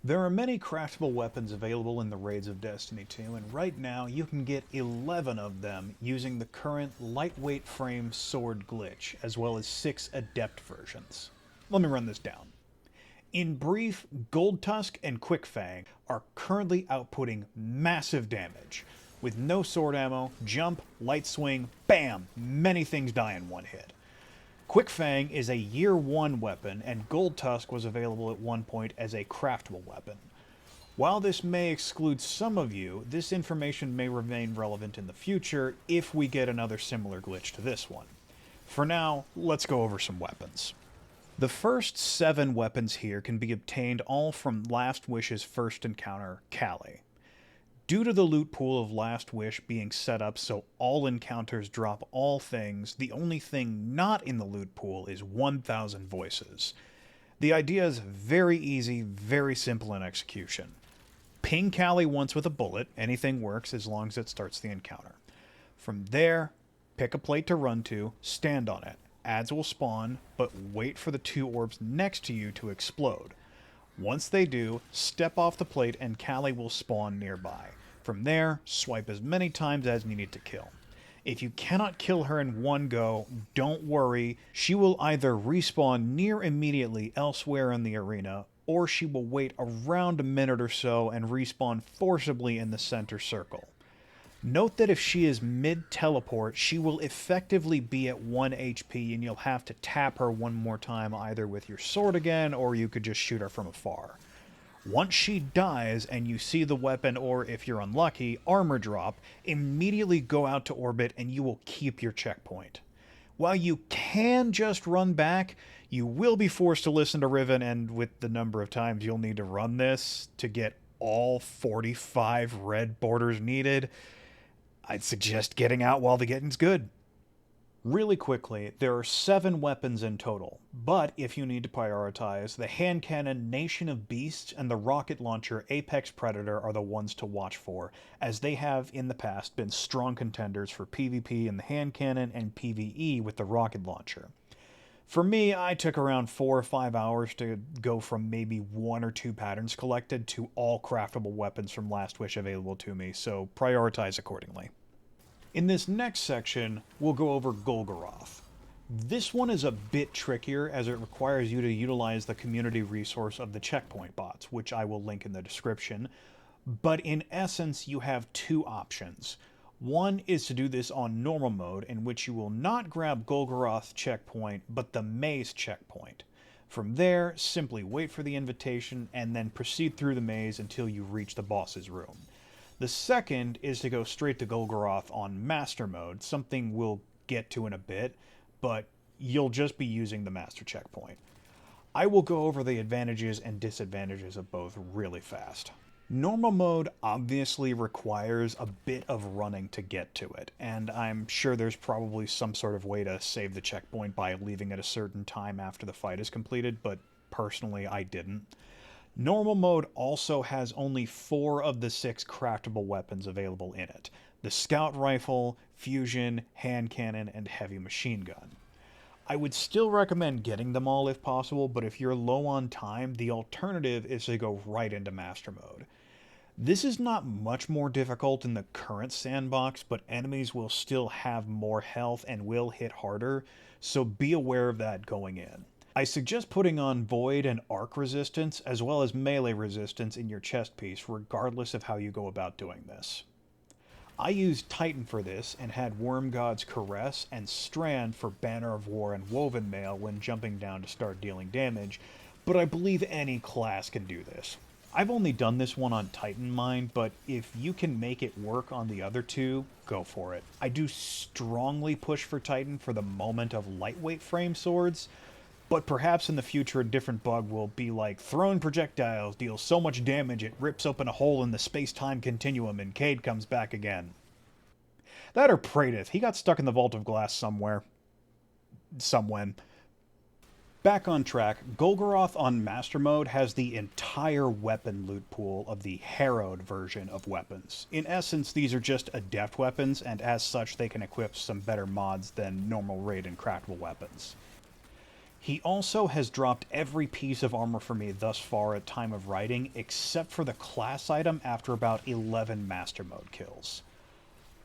There are many craftable weapons available in the raids of Destiny 2, and right now you can get 11 of them using the current lightweight frame sword glitch, as well as 6 adept versions. Let me run this down. In brief, Gold Tusk and Quick Fang are currently outputting massive damage. With no sword ammo, jump, light swing, bam, many things die in one hit. Quick Fang is a Year 1 weapon, and Gold Tusk was available at one point as a craftable weapon. While this may exclude some of you, this information may remain relevant in the future if we get another similar glitch to this one. For now, let's go over some weapons. The first 7 weapons here can be obtained all from Last Wish's first encounter, Callie. Due to the loot pool of Last Wish being set up so all encounters drop all things, the only thing not in the loot pool is 1,000 voices. The idea is very easy, very simple in execution. Ping Callie once with a bullet, anything works as long as it starts the encounter. From there, pick a plate to run to, stand on it. Adds will spawn, but wait for the 2 orbs next to you to explode. Once they do, step off the plate and Callie will spawn nearby. From there, swipe as many times as needed to kill. If you cannot kill her in one go, don't worry, she will either respawn near immediately elsewhere in the arena, or she will wait around a minute or so and respawn forcibly in the center circle. Note that if she is mid-teleport, she will effectively be at 1 HP and you'll have to tap her one more time either with your sword again or you could just shoot her from afar. Once she dies and you see the weapon or, if you're unlucky, armor drop, immediately go out to orbit and you will keep your checkpoint. While you can just run back, you will be forced to listen to Riven, and with the number of times you'll need to run this to get all 45 red borders needed, I'd suggest getting out while the getting's good. Really quickly, there are 7 weapons in total, but if you need to prioritize, the Hand Canon Nation of Beasts and the rocket launcher Apex Predator are the ones to watch for, as they have in the past been strong contenders for PvP in the Hand Cannon and PvE with the rocket launcher. For me, I took around 4 or 5 hours to go from maybe 1 or 2 patterns collected to all craftable weapons from Last Wish available to me, so prioritize accordingly. In this next section, we'll go over Golgoroth. This one is a bit trickier as it requires you to utilize the community resource of the checkpoint bots, which I will link in the description, but in essence you have 2 options. One is to do this on normal mode, in which you will not grab Golgoroth checkpoint, but the maze checkpoint. From there, simply wait for the invitation and then proceed through the maze until you reach the boss's room. The second is to go straight to Golgoroth on Master Mode, something we'll get to in a bit, but you'll just be using the Master Checkpoint. I will go over the advantages and disadvantages of both really fast. Normal mode obviously requires a bit of running to get to it, and I'm sure there's probably some sort of way to save the checkpoint by leaving at a certain time after the fight is completed, but personally I didn't. Normal mode also has only 4 of the 6 craftable weapons available in it: the Scout Rifle, Fusion, Hand Cannon, and Heavy Machine Gun. I would still recommend getting them all if possible, but if you're low on time, the alternative is to go right into Master Mode. This is not much more difficult in the current sandbox, but enemies will still have more health and will hit harder, so be aware of that going in. I suggest putting on Void and Arc resistance, as well as melee resistance in your chest piece, regardless of how you go about doing this. I used Titan for this, and had Worm God's Caress and Strand for Banner of War and Woven Mail when jumping down to start dealing damage, but I believe any class can do this. I've only done this one on Titan Mind, but if you can make it work on the other 2, go for it. I do strongly push for Titan for the moment of lightweight frame swords, but perhaps in the future a different bug will be like, thrown projectiles deal so much damage it rips open a hole in the space-time continuum and Cade comes back again. That or Praedyth, he got stuck in the Vault of Glass somewhere. Somewhen. Back on track, Golgoroth on Master Mode has the entire weapon loot pool of the Harrowed version of weapons. In essence, these are just Adept Weapons, and as such they can equip some better mods than normal raid and craftable weapons. He also has dropped every piece of armor for me thus far at time of writing, except for the class item after about 11 Master Mode kills.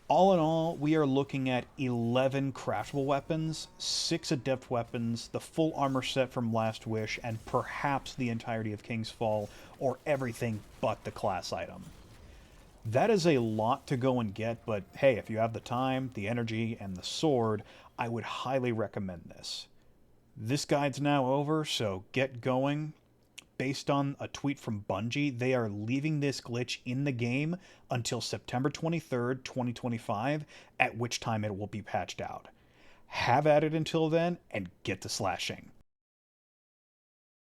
All in all, we are looking at 11 craftable weapons, 6 Adept Weapons, the full armor set from Last Wish, and perhaps the entirety of King's Fall, or everything but the class item. That is a lot to go and get, but hey, if you have the time, the energy, and the sword, I would highly recommend this. This guide's now over, so get going. Based on a tweet from Bungie, they are leaving this glitch in the game until September 23rd, 2025, at which time it will be patched out. Have at it until then, and get to slashing.